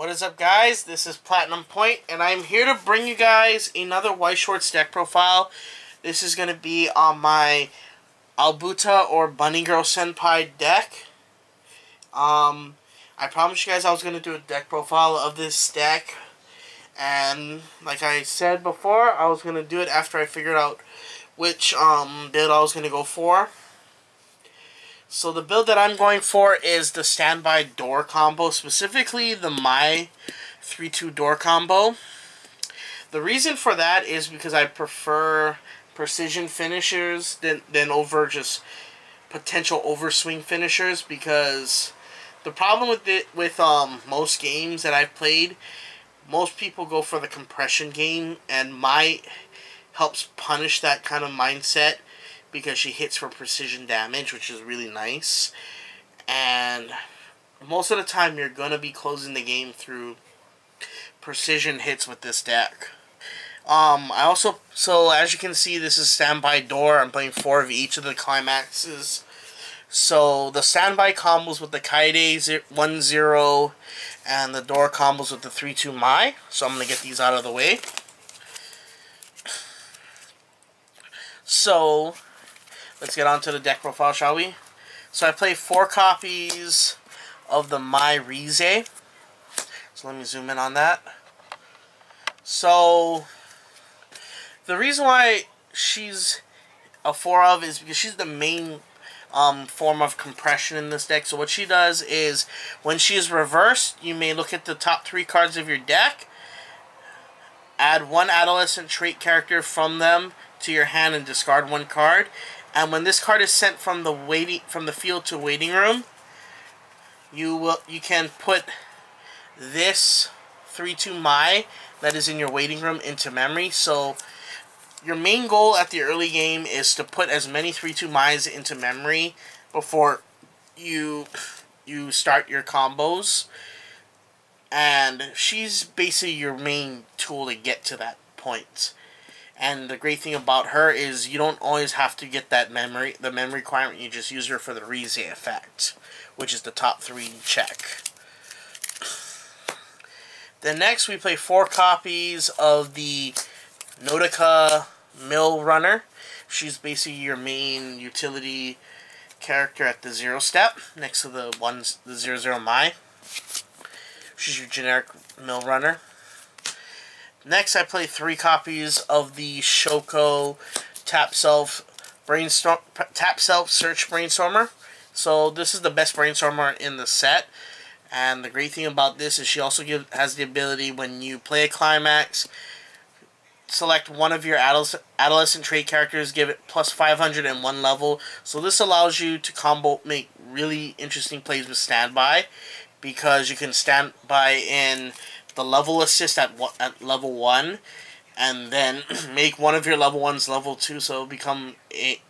What is up, guys? This is Platinum Point, and I'm here to bring you guys another Weiss Schwarz deck profile. This is going to be on my Albuta or Bunny Girl Senpai deck. I promised you guys I was going to do a deck profile of this deck, and like I said before, I was going to do it after I figured out which build I was going to go for. So the build that I'm going for is the standby door combo, specifically the My 3-2 door combo. The reason for that is because I prefer precision finishers than over just potential overswing finishers, because the problem with most games that I've played, most people go for the compression game, and My helps punish that kind of mindset, because she hits for precision damage, which is really nice. And most of the time, you're going to be closing the game through precision hits with this deck. So as you can see, this is standby door. I'm playing 4 of each of the climaxes. So the standby combos with the Kaide 1-0 and the door combos with the 3-2 Mai. So I'm going to get these out of the way. So let's get on to the deck profile, shall we? So I play 4 copies of the My Rize. So let me zoom in on that. So the reason why she's a 4 of is because she's the main form of compression in this deck. So what she does is, when she is reversed, you may look at the top 3 cards of your deck, add 1 adolescent trait character from them to your hand, and discard 1 card. And when this card is sent from the field to waiting room, you can put this 3-2 Mai that is in your waiting room into memory. So your main goal at the early game is to put as many 3-2 Mais into memory before you start your combos. And she's basically your main tool to get to that point. And the great thing about her is you don't always have to get the memory requirement. You just use her for the Rize effect, which is the top 3 check. Then next we play 4 copies of the Nautica Mill Runner. She's basically your main utility character at the 0 step, next to the 0-0 Mai. She's your generic Mill Runner. Next, I play 3 copies of the Shoko Tap Self Search Brainstormer. So this is the best Brainstormer in the set, and the great thing about this is she also has the ability, when you play a climax, select one of your adolescent trait characters, give it plus 500 and 1 level. So this allows you to make really interesting plays with standby, because you can standby in the level assist at level 1, and then make one of your level 1s level 2, so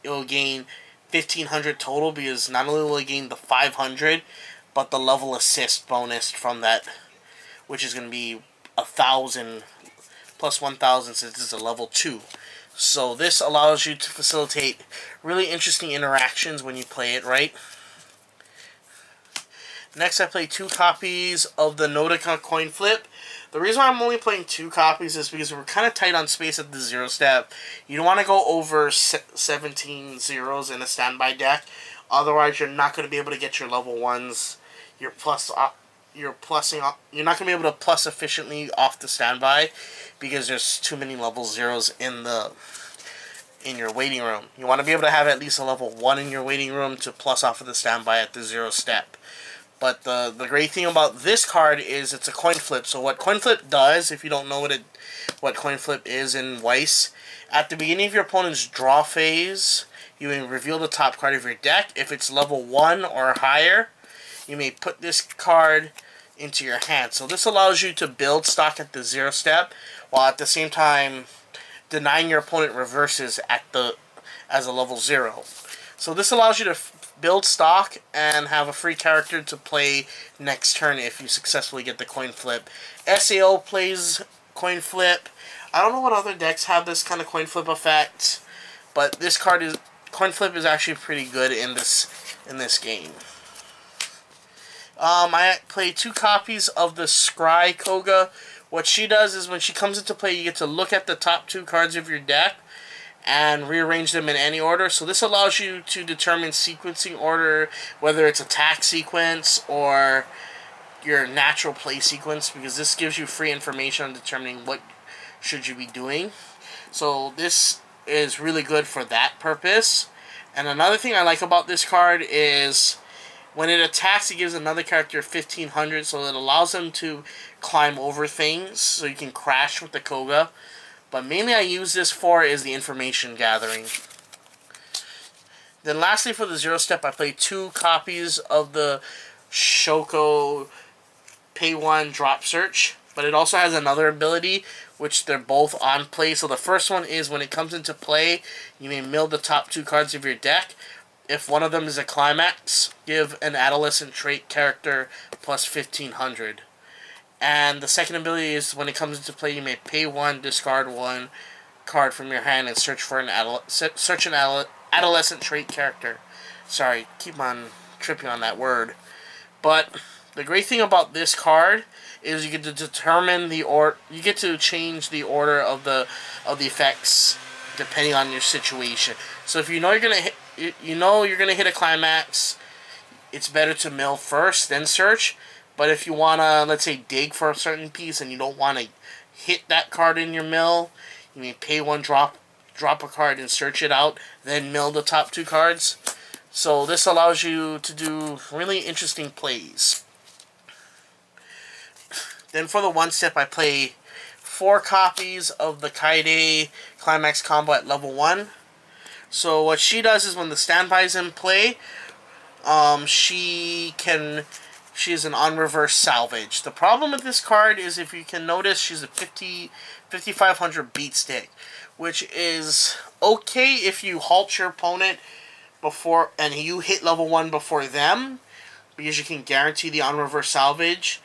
it'll gain 1500 total, because not only will it gain the 500, but the level assist bonus from that, which is going to be 1000 plus 1000, since it's a level 2. So this allows you to facilitate really interesting interactions when you play it right. Next, I play 2 copies of the Nautica Coin Flip. The reason why I'm only playing 2 copies is because we're kind of tight on space at the 0 step. You don't want to go over 17 zeros in a standby deck. Otherwise, you're not going to be able to get your level 1s. You're not going to be able to plus efficiently off the standby, because there's too many level 0s in your waiting room. You want to be able to have at least a level 1 in your waiting room to plus off of the standby at the 0 step. But the great thing about this card is it's a coin flip. So what coin flip does, if you don't know what coin flip is in Weiss, at the beginning of your opponent's draw phase, you may reveal the top card of your deck. If it's level 1 or higher, you may put this card into your hand. So this allows you to build stock at the 0 step, while at the same time denying your opponent reverses as a level 0. So this allows you to build stock and have a free character to play next turn if you successfully get the coin flip. SAO plays coin flip. I don't know what other decks have this kind of coin flip effect, but this coin flip is actually pretty good in this game. I play 2 copies of the Scry Koga. What she does is when she comes into play, you get to look at the top 2 cards of your deck and rearrange them in any order. So this allows you to determine sequencing order, whether it's attack sequence or your natural play sequence, because this gives you free information on determining what should you be doing. So this is really good for that purpose. And another thing I like about this card is when it attacks, it gives another character 1500, so it allows them to climb over things, so you can crash with the Koga. But mainly I use this for is the information gathering. Then lastly, for the 0 step, I play 2 copies of the Shoko Pay 1 Drop Search. But it also has another ability, which they're both on play. So the first one is when it comes into play, you may mill the top 2 cards of your deck. If one of them is a climax, give an adolescent trait character plus 1500. And the second ability is when it comes into play, you may pay 1, discard 1 card from your hand, and search for an adolescent trait character. Sorry, keep on tripping on that word. But the great thing about this card is you get to determine you get to change the order of the effects depending on your situation. So if you know you're gonna hit a climax, it's better to mill first, then search. But if you wanna, let's say, dig for a certain piece and you don't wanna hit that card in your mill, you may pay 1, drop a card and search it out, then mill the top 2 cards. So this allows you to do really interesting plays. Then for the 1 step, I play 4 copies of the Kaide Climax combo at level 1. So what she does is when the standby is in play, she is an on-reverse salvage. The problem with this card is, if you can notice, she's a 5500 beat stick, which is okay if you halt your opponent before and you hit level 1 before them, because you can guarantee the on-reverse salvage.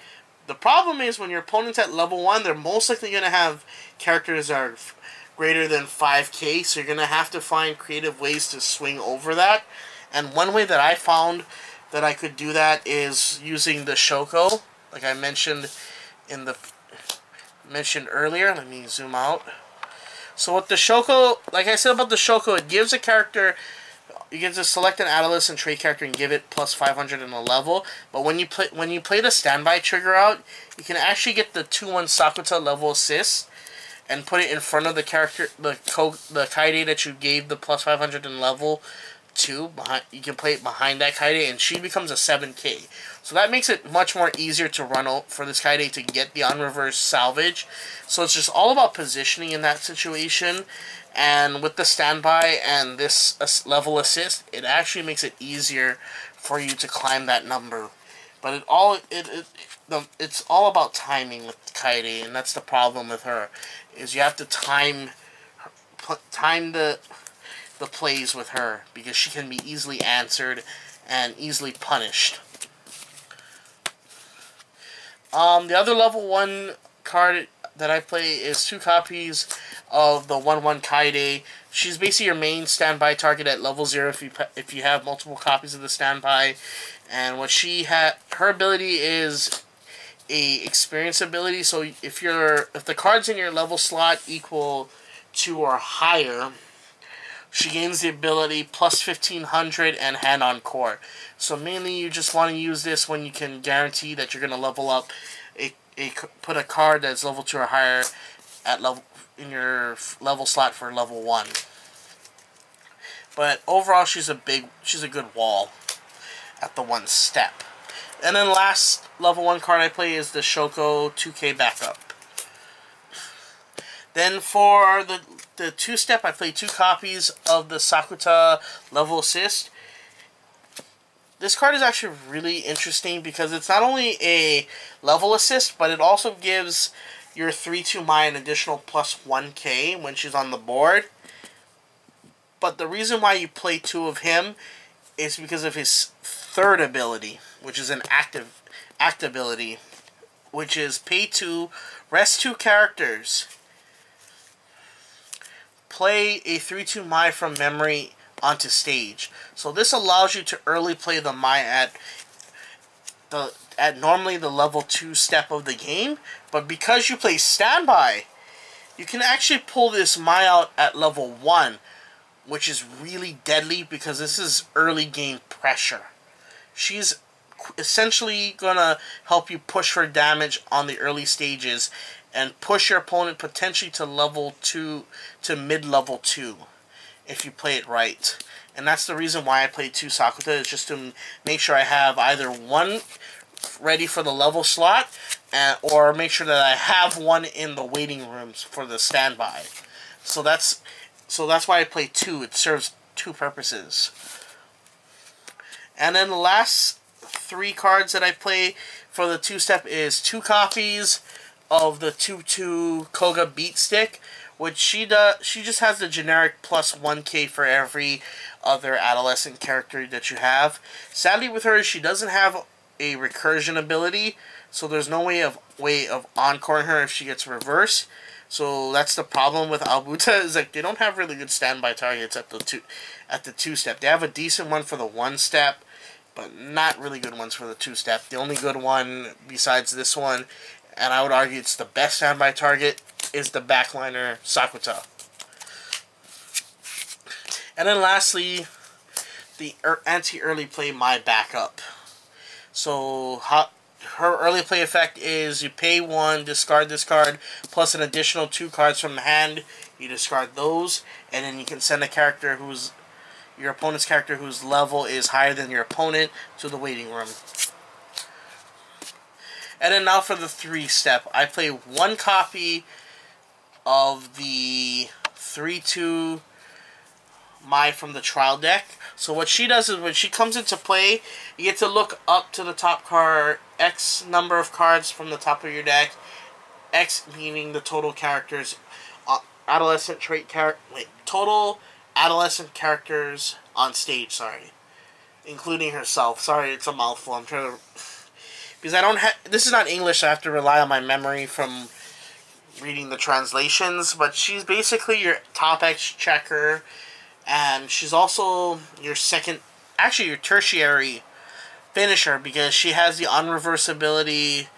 The problem is when your opponent's at level 1, they're most likely going to have characters that are greater than 5k, so you're going to have to find creative ways to swing over that. And one way that I found that I could do that is using the Shoko, like I mentioned earlier. Let me zoom out. So with the Shoko, like I said about the Shoko, it gives a character, you get to select an adolescent trait character and give it plus 500 in a level. But when you play the standby trigger out, you can actually get the 2-1 Sakuta level assist and put it in front of the character, the Kaide that you gave the plus 500 in level 2. You can play it behind that Kaide, and she becomes a 7k. So that makes it much more easier to run out for this Kaide to get the on-reverse salvage. So it's just all about positioning in that situation. And with the standby and this level assist, it actually makes it easier for you to climb that number. But it's all about timing with Kaede, and that's the problem with her, is you have to time the plays with her, because she can be easily answered and easily punished. The other level 1 card that I play is 2 copies of the 1-1 Kaide. She's basically your main standby target at level 0 if you have multiple copies of the standby. And what her ability is a experience ability. So if the cards in your level slot equal 2 or higher, she gains the ability plus 1500 and hand on core. So mainly you just want to use this when you can guarantee that you're going to level up put a card that's level 2 or higher in your level slot for level 1. But overall, she's a good wall at the 1 step. And then last level 1 card I play is the Shoko 2k backup. Then for the 2 step, I play 2 copies of the Sakuta level assist. This card is actually really interesting because it's not only a level assist, but it also gives your 3-2 Mai an additional plus 1k when she's on the board. But the reason why you play 2 of him is because of his 3rd ability, which is an act ability, which is pay 2, rest 2 characters, play a 3-2 Mai from memory onto stage. So this allows you to early play the Mai at at normally the level 2 step of the game, but because you play standby, you can actually pull this Mai out at level 1, which is really deadly because this is early game pressure. She's essentially gonna help you push for damage on the early stages and push your opponent potentially to level 2 to mid-level 2 if you play it right. And that's the reason why I play 2 Sakuta, is just to make sure I have either one ready for the level slot, or make sure that I have one in the waiting rooms for the standby. So that's why I play 2. It serves 2 purposes. And then the last 3 cards that I play for the 2-step is 2 copies of the 2/2 Koga Beat Stick, which she just has the generic plus 1k for every other adolescent character that you have. Sadly with her, she doesn't have a recursion ability, so there's no way of encoring her if she gets reversed. So that's the problem with Albuta, is like they don't have really good standby targets at the 2-step. They have a decent one for the 1-step, but not really good ones for the 2-step. The only good one besides this one, and I would argue it's the best standby target, is the backliner Sakuta. And then lastly, the anti-early play Mai backup. So her early play effect is you pay 1, discard this card, plus an additional 2 cards from the hand. You discard those, and then you can send a character who's your opponent's character whose level is higher than your opponent to the waiting room. And then now for the 3-step. I play 1 copy of the 3/2 Mai from the trial deck. So what she does is when she comes into play, you get to look up to the top card, X number of cards from the top of your deck. X meaning the total characters, total adolescent characters on stage, sorry. Including herself. Sorry, it's a mouthful. I'm trying to... Because I don't have... This is not English, so I have to rely on my memory from reading the translations. But she's basically your top X checker. And she's also your your tertiary finisher, because she has the unreverse ability,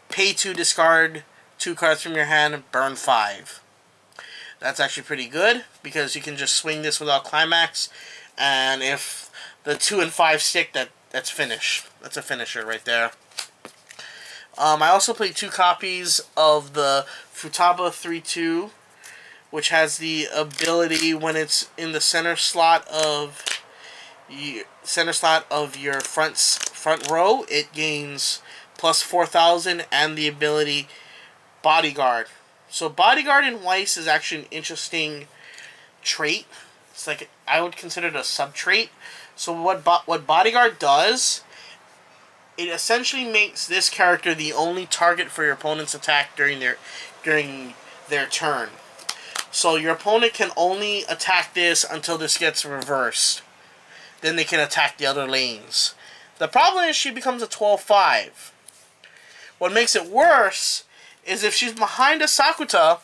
pay 2, discard 2 cards from your hand, burn 5. That's actually pretty good, because you can just swing this without climax, and if the 2 and 5 stick, that's finish. That's a finisher right there. I also played 2 copies of the Futaba 3/2, which has the ability when it's in the center slot of your front row, it gains plus 4,000, and the ability Bodyguard. So Bodyguard in Weiss is actually an interesting trait. It's like, I would consider it a sub-trait. So what Bodyguard does, it essentially makes this character the only target for your opponent's attack during their turn. So your opponent can only attack this until this gets reversed. Then they can attack the other lanes. The problem is she becomes a 12/5. What makes it worse is if she's behind a Sakuta.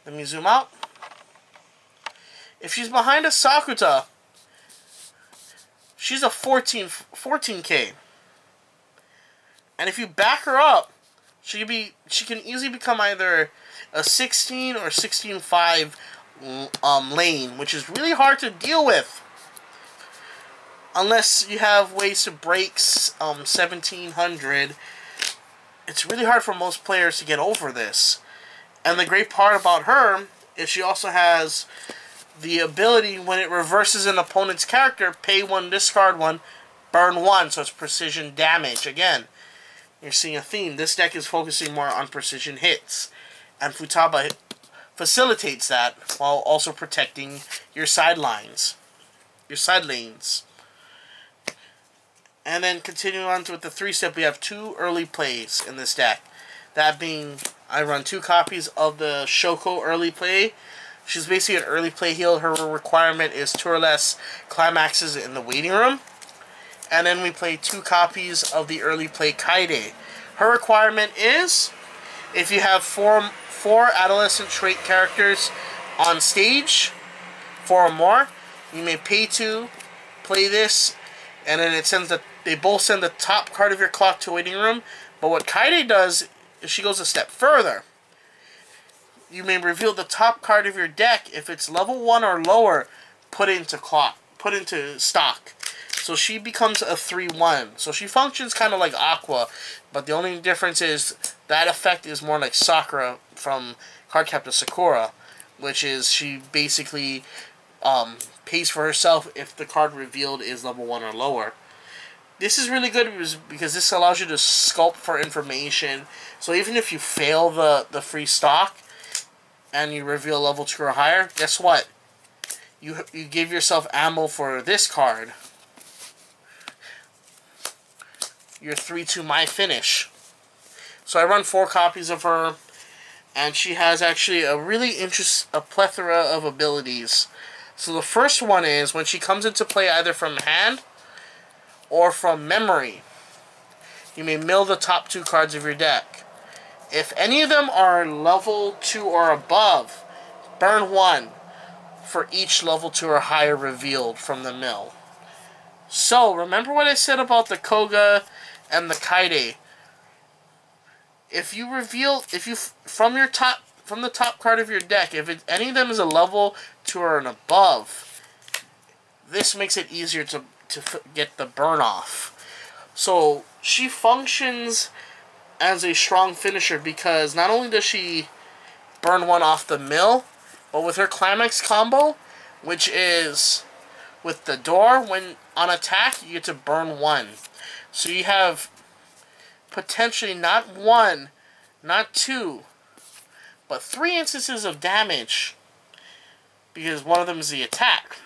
Let me zoom out. If she's behind a Sakuta, she's a 14k. And if you back her up, she can easily become either a 16 or 16/5 lane, which is really hard to deal with. Unless you have ways to break 1700, it's really hard for most players to get over this. And the great part about her is she also has the ability, when it reverses an opponent's character, pay 1, discard 1, burn 1, so it's precision damage. Again, you're seeing a theme. This deck is focusing more on precision hits, and Futaba facilitates that while also protecting your sidelines, your side lanes. And then continuing on with the 3-step, we have 2 early plays in this deck. That being, I run 2 copies of the Shoko early play. She's basically an early play heal. Her requirement is 2 or less climaxes in the waiting room. And then we play 2 copies of the early play Kaide. Her requirement is, if you have 4 adolescent trait characters on stage, 4 or more, you may pay 2, play this, and then it sends the they both send the top card of your clock to waiting room. But what Kaide does is she goes a step further. You may reveal the top card of your deck. If it's level 1 or lower, put it into stock. So she becomes a 3/1. So she functions kind of like Aqua, but the only difference is that effect is more like Sakura from Cardcaptor Sakura, which is she basically pays for herself if the card revealed is level 1 or lower. This is really good because this allows you to sculpt for information. So even if you fail the free stock and you reveal level 2 or higher, guess what? You give yourself ammo for this card. Your 3/2 my finish. So I run 4 copies of her, and she has actually a plethora of abilities. So the first one is when she comes into play either from hand or from memory, you may mill the top 2 cards of your deck. If any of them are level 2 or above, burn 1 for each level 2 or higher revealed from the mill. So remember what I said about the Koga and the Kaide. If you from the top card of your deck, if any of them is a level 2 or an above, this makes it easier to get the burn off. So she functions as a strong finisher because not only does she burn 1 off the mill, but with her Climax combo, which is with the door, when on attack you get to burn 1. So you have potentially not 1, not 2, but 3 instances of damage, because one of them is the attack,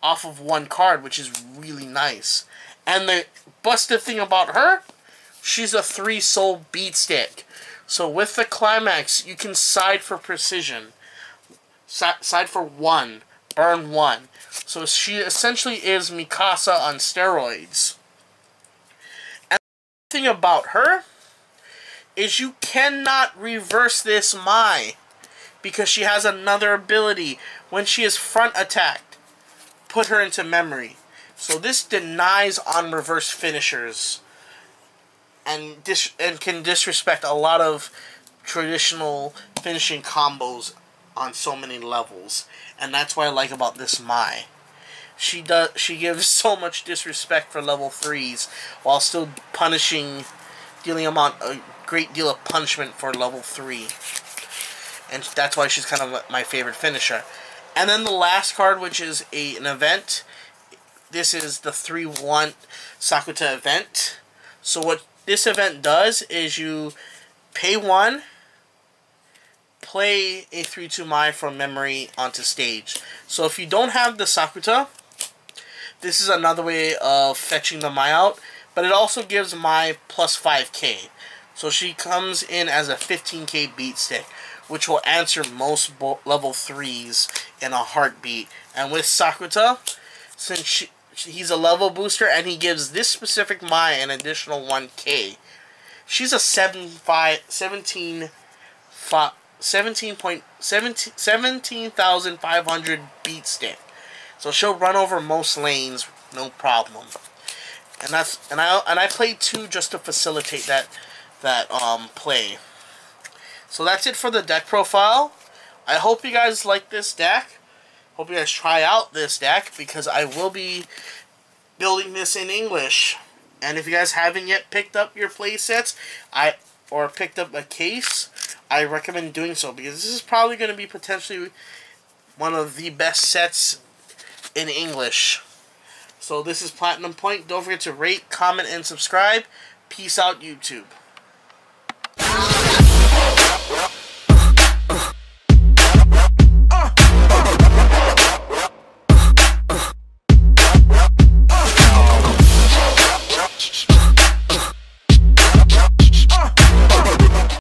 off of 1 card, which is really nice. And the busted thing about her, she's a 3-soul beatstick. So with the Climax, you can side for precision. Side for 1, burn 1. So she essentially is Mikasa on steroids. And the thing about her is you cannot reverse this Mai, because she has another ability. When she is front attacked, put her into memory. So this denies on reverse finishers and can disrespect a lot of traditional finishing combos on so many levels. And that's what I like about this Mai. She gives so much disrespect for level 3s while still dealing them a great deal of punishment for level 3. And that's why she's kind of my favorite finisher. And then the last card, which is an event. This is the 3/1 Sakuta event. So what this event does is you pay 1, play a 3/2 Mai from memory onto stage. So if you don't have the Sakuta, this is another way of fetching the Mai out. But it also gives Mai plus 5k. So she comes in as a 15k beat stick, which will answer most level 3s in a heartbeat. And with Sakuta, since he's a level booster and he gives this specific Mai an additional 1k, she's a 17,500 beat stick. So she'll run over most lanes, no problem. And I played 2 just to facilitate that play. So that's it for the deck profile. I hope you guys like this deck. Hope you guys try out this deck, because I will be building this in English. And if you guys haven't yet picked up your play sets, or picked up a case, I recommend doing so, because this is probably going to be potentially one of the best sets in English. So this is Platinum Point. Don't forget to rate, comment, and subscribe. Peace out, YouTube.